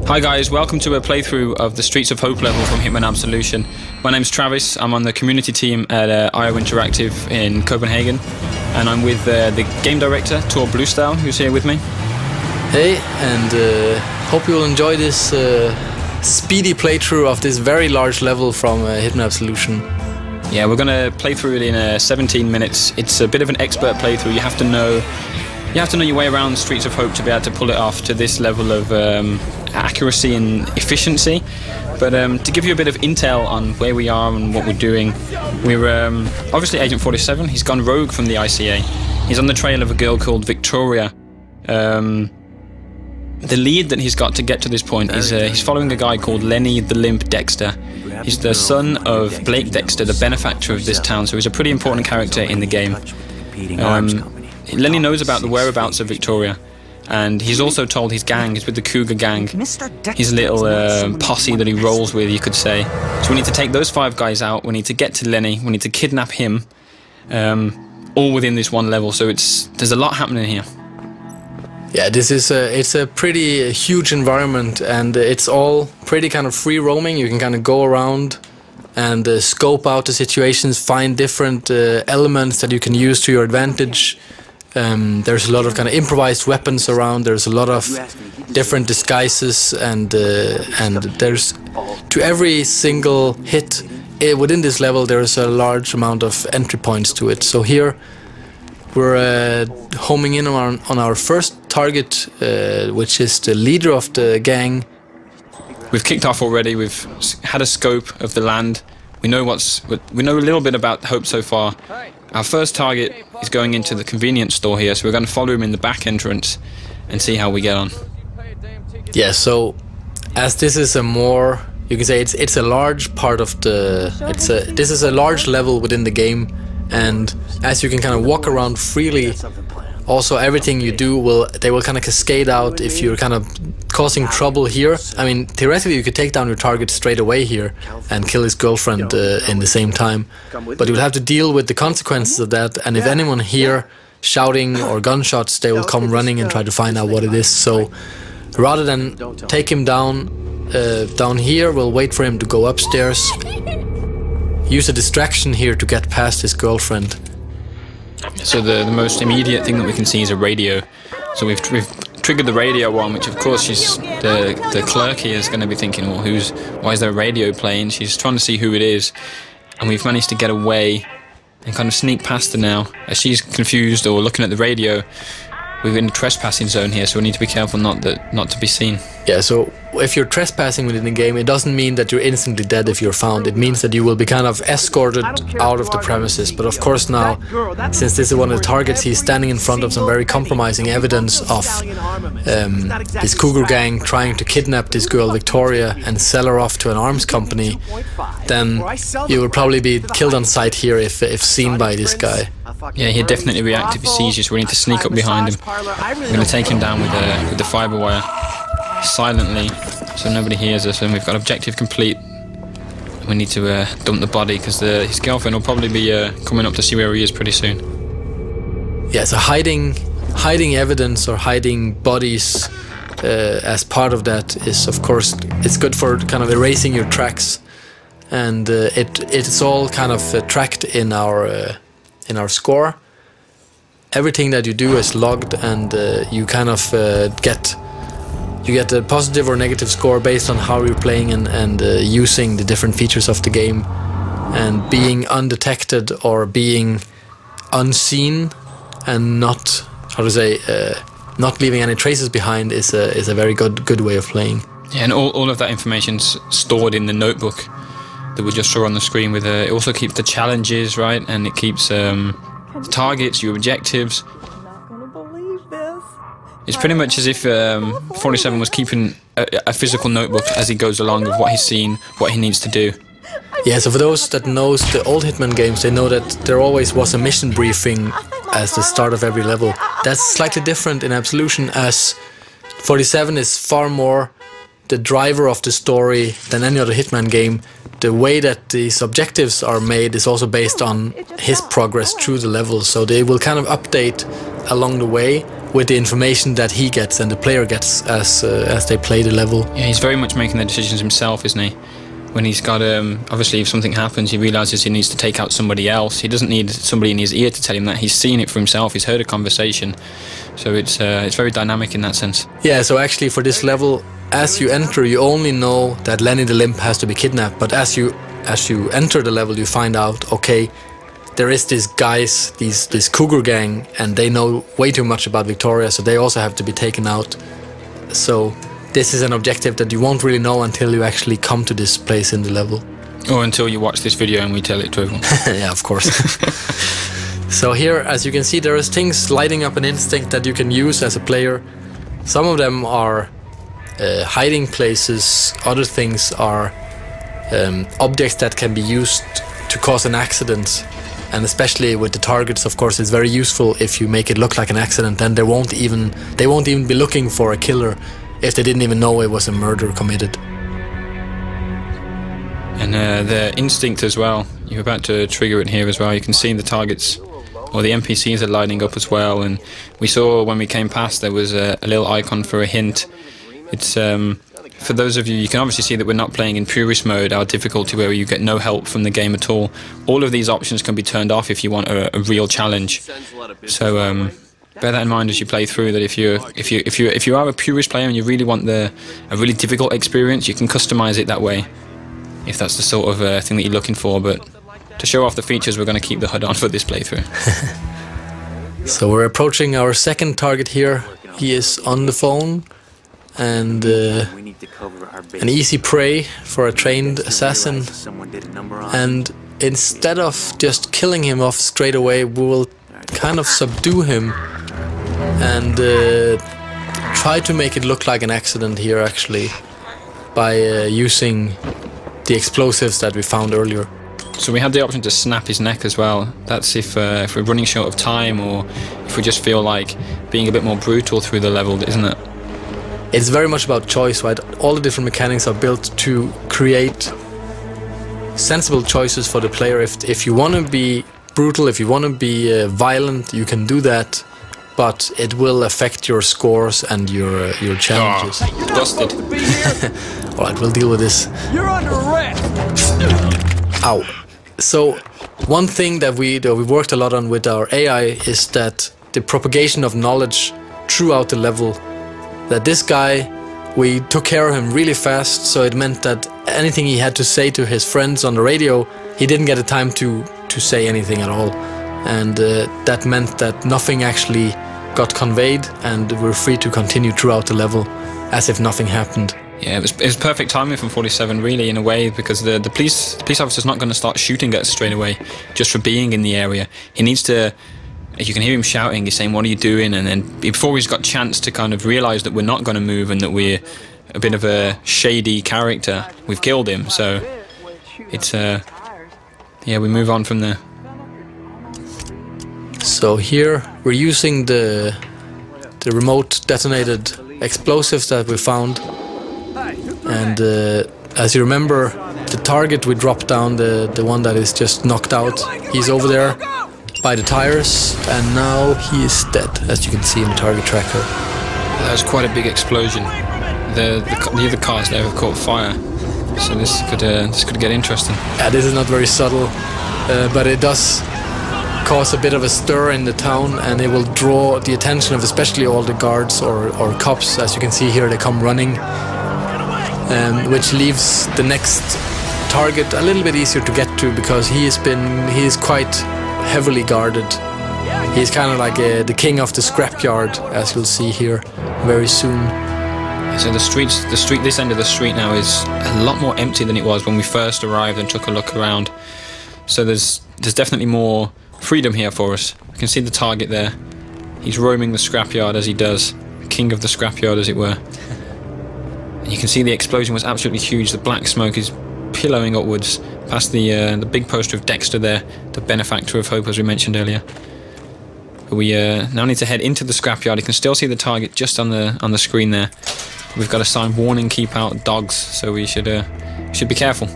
Hi guys, welcome to a playthrough of the Streets of Hope level from Hitman Absolution. My name's Travis, I'm on the community team at IO Interactive in Copenhagen, and I'm with the game director, Tore Blystad, who's here with me. Hey, and hope you will enjoy this speedy playthrough of this very large level from Hitman Absolution. Yeah, we're going to play through it in 17 minutes. It's a bit of an expert playthrough. You have to know your way around Streets of Hope to be able to pull it off to this level of accuracy and efficiency. But to give you a bit of intel on where we are and what we're doing, we're obviously Agent 47. He's gone rogue from the ICA. He's on the trail of a girl called Victoria. The lead that he's got to get to this point is he's following a guy called Lenny the Limp Dexter. He's the son of Blake Dexter, the benefactor of this town, so he's a pretty important character in the game. Lenny knows about the whereabouts of Victoria, and he's also told his gang is with the Cougar gang, his little posse that he rolls with, you could say. So we need to take those 5 guys out, we need to get to Lenny, we need to kidnap him, all within this one level, so there's a lot happening here. Yeah, this is it's a pretty huge environment, and it's all pretty kind of free roaming. You can kind of go around and scope out the situations, find different elements that you can use to your advantage. There's a lot of kind of improvised weapons around. There's a lot of different disguises, and there's to every single hit within this level there's a large amount of entry points to it. So here we're homing in on our first target, which is the leader of the gang. We've kicked off already. We've had a scope of the land. We know a little bit about Hope so far. Our first target is going into the convenience store here, so we're going to follow him in the back entrance and see how we get on. Yeah, so as this is a more, you can say it's a large part of the, this is a large level within the game, and as you can kind of walk around freely, also everything you do they will kind of cascade out if you're kind of causing trouble here. I mean, theoretically you could take down your target straight away here and kill his girlfriend in the same time, but you'll have to deal with the consequences of that, and if anyone here shouting or gunshots, they will come running and try to find out what it is. So rather than take him down here, we'll wait for him to go upstairs, use a distraction here to get past his girlfriend. So the most immediate thing that we can see is a radio. So we've triggered the radio on, which of course the clerk here is going to be thinking, well, why is there a radio playing? She's trying to see who it is, and we've managed to get away and kind of sneak past her now. As she's confused or looking at the radio, we're in a trespassing zone here, so we need to be careful not to be seen. Yeah, so if you're trespassing within the game, it doesn't mean that you're instantly dead if you're found. It means that you will be kind of escorted out of the premises. But of course now, since this is one of the targets, he's standing in front of some very compromising evidence of this Cougar gang trying to kidnap this girl Victoria and sell her off to an arms company, then you will probably be killed on sight here if seen by this guy. Yeah, he'd definitely react if he sees you, so we need to sneak up behind him. We're going to take him down with the fibre wire silently, so nobody hears us, and we've got objective complete. We need to dump the body, because his girlfriend will probably be coming up to see where he is pretty soon. Yeah, so hiding evidence or hiding bodies as part of that is, of course, it's good for kind of erasing your tracks, and it's all kind of tracked in our score. Everything that you do is logged, and you kind of get a positive or negative score based on how you're playing and using the different features of the game. And being undetected or being unseen and not, not leaving any traces behind is a very good way of playing. Yeah, and all of that information's stored in the notebook that we just saw on the screen. With it also keeps the challenges, right, and it keeps targets, your objectives. It's pretty much as if 47 was keeping a physical notebook as he goes along of what he's seen, what he needs to do. Yeah, so for those that knows the old Hitman games, they know that there always was a mission briefing as the start of every level. That's slightly different in Absolution, as 47 is far more the driver of the story than any other Hitman game. The way that these objectives are made is also based on his progress through the level, so they will kind of update along the way, with the information that he gets and the player gets as they play the level. Yeah, he's very much making the decisions himself, isn't he? When he's got, obviously if something happens, he realises he needs to take out somebody else. He doesn't need somebody in his ear to tell him that. He's seen it for himself, he's heard a conversation. So it's very dynamic in that sense. Yeah, so actually for this level, as you enter, you only know that Lenny the Limp has to be kidnapped. But as you enter the level, you find out, okay, there is these guys, this cougar gang, and they know way too much about Victoria, so they also have to be taken out. So this is an objective that you won't really know until you actually come to this place in the level. Or until you watch this video and we tell it to everyone. Yeah, of course. So here, as you can see, there is things lighting up an instinct that you can use as a player. Some of them are hiding places, other things are objects that can be used to cause an accident. And especially with the targets, of course, it's very useful if you make it look like an accident. Then they won't even be looking for a killer if they didn't even know it was a murder committed. And the instinct as well, you're about to trigger it here as well. You can see the targets, or the NPCs are lighting up as well. And we saw when we came past there was a little icon for a hint. It's for those of you, you can obviously see that we're not playing in purist mode, our difficulty where you get no help from the game at all. All of these options can be turned off if you want a real challenge. So bear that in mind as you play through, that if you are a purist player and you really want a really difficult experience, you can customize it that way, if that's the sort of thing that you're looking for. But to show off the features, we're going to keep the HUD on for this playthrough. So we're approaching our second target here. He is on the phone, and an easy prey for a trained assassin. And instead of just killing him off straight away, we will kind of subdue him and try to make it look like an accident here, actually, by using the explosives that we found earlier. So we had the option to snap his neck as well. That's if we're running short of time, or if we just feel like being a bit more brutal through the level, isn't it? It's very much about choice, right? All the different mechanics are built to create sensible choices for the player. If you want to be brutal, if you want to be violent, you can do that, but it will affect your scores and your challenges. Oh, busted. Alright, we'll deal with this. You're under arrest. Ow. So one thing that we worked a lot on with our AI is that the propagation of knowledge throughout the level. That this guy, we took care of him really fast, so it meant that anything he had to say to his friends on the radio, he didn't get the time to say anything at all. And that meant that nothing actually got conveyed, and we're free to continue throughout the level as if nothing happened. Yeah, it was perfect timing from 47, really, in a way, because the police officer's not going to start shooting at us straight away just for being in the area. He needs to... You can hear him shouting, he's saying, "What are you doing?" And then before he's got a chance to kind of realise that we're not going to move and that we're a bit of a shady character, we've killed him. So it's, yeah, we move on from there. So here we're using the remote detonated explosives that we found. And as you remember, the target we dropped down, the one that is just knocked out, he's over there by the tires, and now he is dead, as you can see in the target tracker. That was quite a big explosion. The other cars there have caught fire, so this could get interesting. Yeah, this is not very subtle, but it does cause a bit of a stir in the town, and it will draw the attention of especially all the guards or cops. As you can see here, they come running, which leaves the next target a little bit easier to get to, because he is quite heavily guarded. He's kind of like the king of the scrapyard, as you'll see here very soon. So this end of the street now is a lot more empty than it was when we first arrived and took a look around. So there's definitely more freedom here for us. You can see the target there. He's roaming the scrapyard as he does, king of the scrapyard, as it were. And you can see the explosion was absolutely huge. The black smoke is pillowing upwards past the big poster of Dexter there, the benefactor of hope, as we mentioned earlier. But we now need to head into the scrapyard. You can still see the target just on the screen there. We've got a sign, "Warning, keep out dogs," so we should be careful.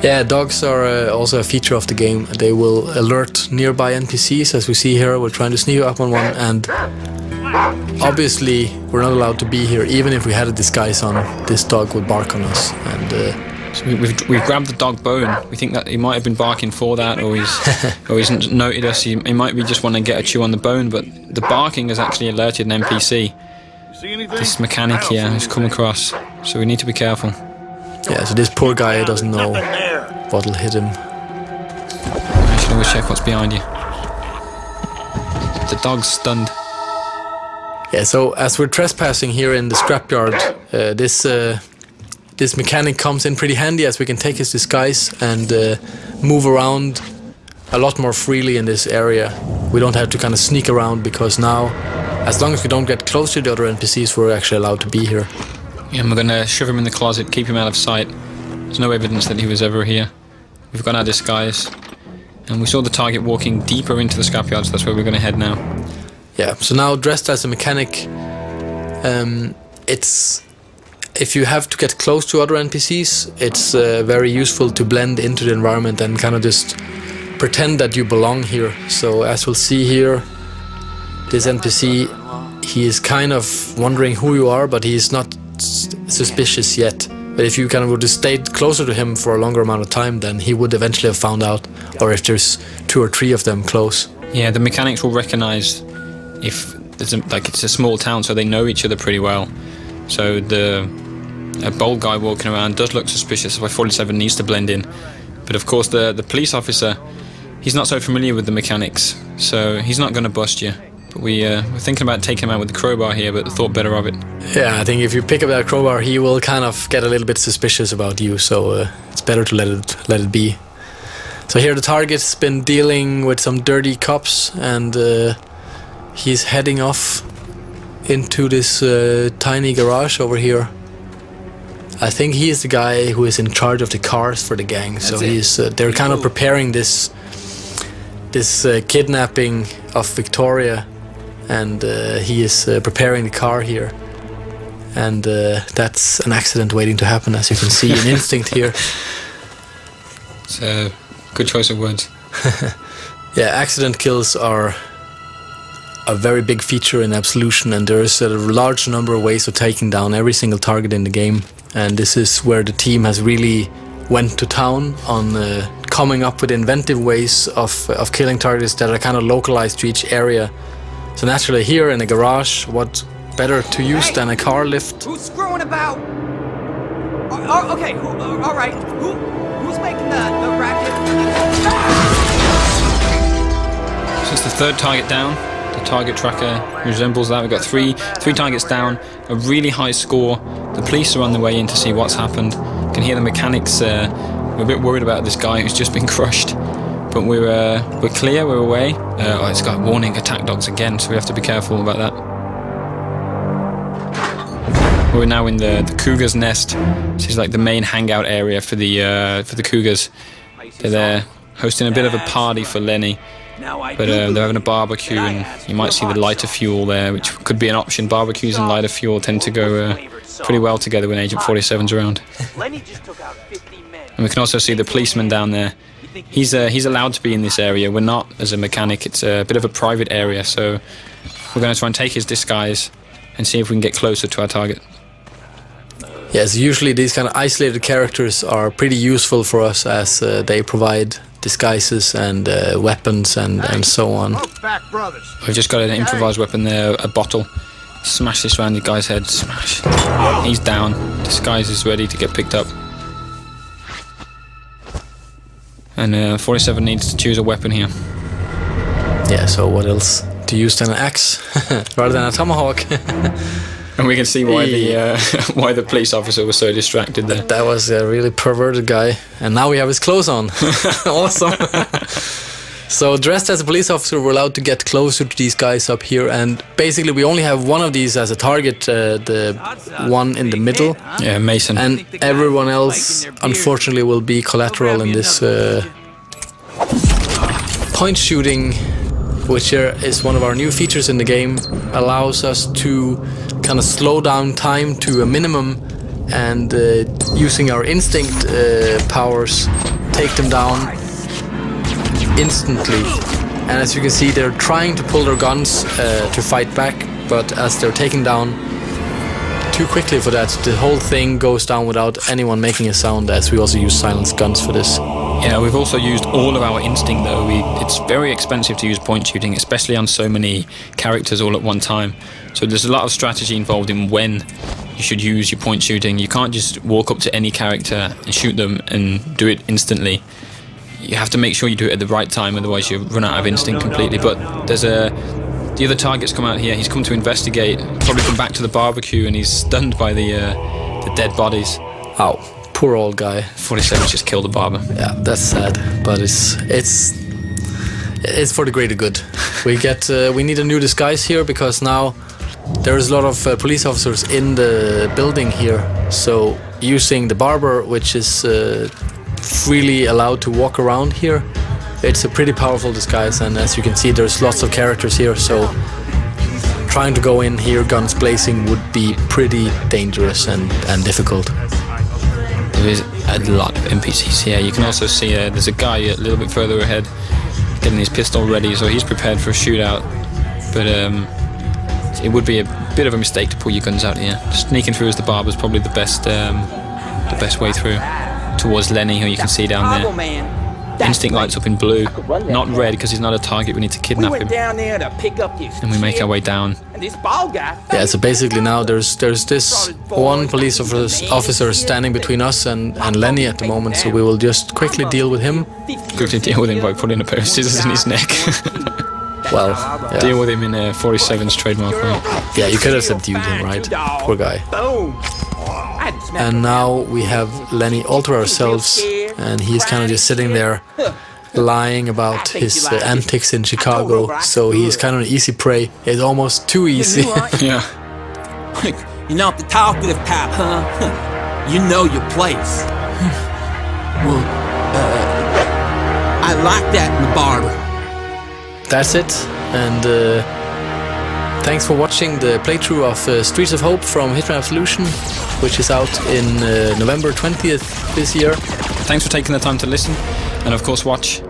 Yeah, dogs are also a feature of the game. They will alert nearby NPCs, as we see here. We're trying to sneak up on one, and obviously we're not allowed to be here. Even if we had a disguise on, this dog would bark on us. And so we've grabbed the dog bone. We think that he might have been barking for that, or he's noted us. He might be just want to get a chew on the bone, but the barking has actually alerted an NPC. This mechanic here has come across, so we need to be careful. Yeah, so this poor guy doesn't know what'll hit him. I should always check what's behind you. The dog's stunned. Yeah, so as we're trespassing here in the scrapyard, this mechanic comes in pretty handy, as we can take his disguise and move around a lot more freely in this area. We don't have to kind of sneak around, because now, as long as we don't get close to the other NPCs, we're actually allowed to be here. Yeah, and we're going to shove him in the closet, keep him out of sight. There's no evidence that he was ever here. We've got our disguise, and we saw the target walking deeper into the scrapyard, so that's where we're going to head now. Yeah, so now dressed as a mechanic, if you have to get close to other NPCs, it's very useful to blend into the environment and kind of just pretend that you belong here. So as we'll see here, this NPC, he is kind of wondering who you are, but he's not suspicious yet. But if you kind of would have stayed closer to him for a longer amount of time, then he would eventually have found out, or if there's 2 or 3 of them close. Yeah, the mechanics will recognize if there's it's a small town, so they know each other pretty well. So a bold guy walking around does look suspicious. That's why 47 needs to blend in. But of course the police officer, he's not so familiar with the mechanics, so he's not going to bust you. But we're thinking about taking him out with the crowbar here, but thought better of it. Yeah, I think if you pick up that crowbar, he will kind of get a little bit suspicious about you, so it's better to let it be. So here the target's been dealing with some dirty cops, and he's heading off into this tiny garage over here. I think he is the guy who is in charge of the cars for the gang. So they're kind of preparing this kidnapping of Victoria, and he is preparing the car here. And that's an accident waiting to happen, as you can see in Instinct here. It's a good choice of words. Yeah, accident kills are a very big feature in Absolution, and there is a large number of ways of taking down every single target in the game. And this is where the team has really went to town on coming up with inventive ways of killing targets that are kind of localized to each area. So naturally here in a garage, what better to use than a car lift? Who's screwing about? Okay, all right. Who's making the racket? So it's the 3rd target down. The target tracker resembles that. We've got three targets down, a really high score. The police are on the way in to see what's happened. You can hear the mechanics. We're a bit worried about this guy who's just been crushed, but we're clear. We're away. It's got warning attack dogs again, so we have to be careful about that. We're now in the cougar's nest. This is like the main hangout area for the cougars. They're there hosting a bit of a party for Lenny. But they're having a barbecue, and you might see the lighter fuel there, which could be an option. Barbecues and lighter fuel tend to go pretty well together when Agent 47's around. And we can also see the policeman down there. He's allowed to be in this area. We're not, as a mechanic. It's a bit of a private area, so we're going to try and take his disguise and see if we can get closer to our target. Yes, usually these kind of isolated characters are pretty useful for us, as they provide disguises and weapons and so on. We've just got an improvised weapon there, a bottle. Smash this around the guy's head. Smash. He's down. Disguise is ready to get picked up. And 47 needs to choose a weapon here. Yeah, so what else to use than an axe rather than a tomahawk? And we can see why why the police officer was so distracted there. That was a really perverted guy. And now we have his clothes on. Awesome. So dressed as a police officer, we're allowed to get closer to these guys up here. And basically we only have one of these as a target, the one in the middle. Yeah, Mason. And everyone else, unfortunately, will be collateral in this point shooting, which is one of our new features in the game. Allows us to kind of slow down time to a minimum, and using our instinct powers, take them down instantly. And as you can see, they're trying to pull their guns to fight back, but as they're taken down too quickly for that, the whole thing goes down without anyone making a sound, as we also use silenced guns for this. Yeah, we've also used all of our instinct though. It's very expensive to use point shooting, especially on so many characters all at one time. So there's a lot of strategy involved in when you should use your point shooting. You can't just walk up to any character and shoot them and do it instantly. You have to make sure you do it at the right time, otherwise you run out of instinct completely. But there's the other target's come out here. He's come to investigate, probably come back to the barbecue, and he's stunned by the dead bodies. Ow, poor old guy. 47's just killed the barber. Yeah, that's sad, but it's for the greater good. We need a new disguise here, because now there's a lot of police officers in the building here. So using the barber, which is freely allowed to walk around here, it's a pretty powerful disguise, and as you can see, there's lots of characters here, so trying to go in here guns blazing would be pretty dangerous and difficult. There is a lot of NPCs here. You can also see there's a guy a little bit further ahead getting his pistol ready, so he's prepared for a shootout. But it would be a bit of a mistake to pull your guns out here. Sneaking through as the barber is probably the best way through. Towards Lenny, who you can see down there. Instinct lights up in blue, not red because he's not a target. We need to kidnap him. And we make our way down. Yeah, so basically now there's this one police officer standing between us and Lenny at the moment, so we will just quickly deal with him. Quickly deal with him by putting a pair of scissors in his neck. Well, yeah. Deal with him in 47's trademark way. Yeah, you could have subdued him, right? Poor guy. And now we have Lenny all to ourselves, and he's kind of just sitting there lying about his antics in Chicago, so he's kind of an easy prey. It's almost too easy. Yeah. You're not the talkative type, huh? You know your place. Well, I like that in the barber. That's it, and thanks for watching the playthrough of Streets of Hope from Hitman Absolution, which is out in November 20th this year. Thanks for taking the time to listen, and of course watch.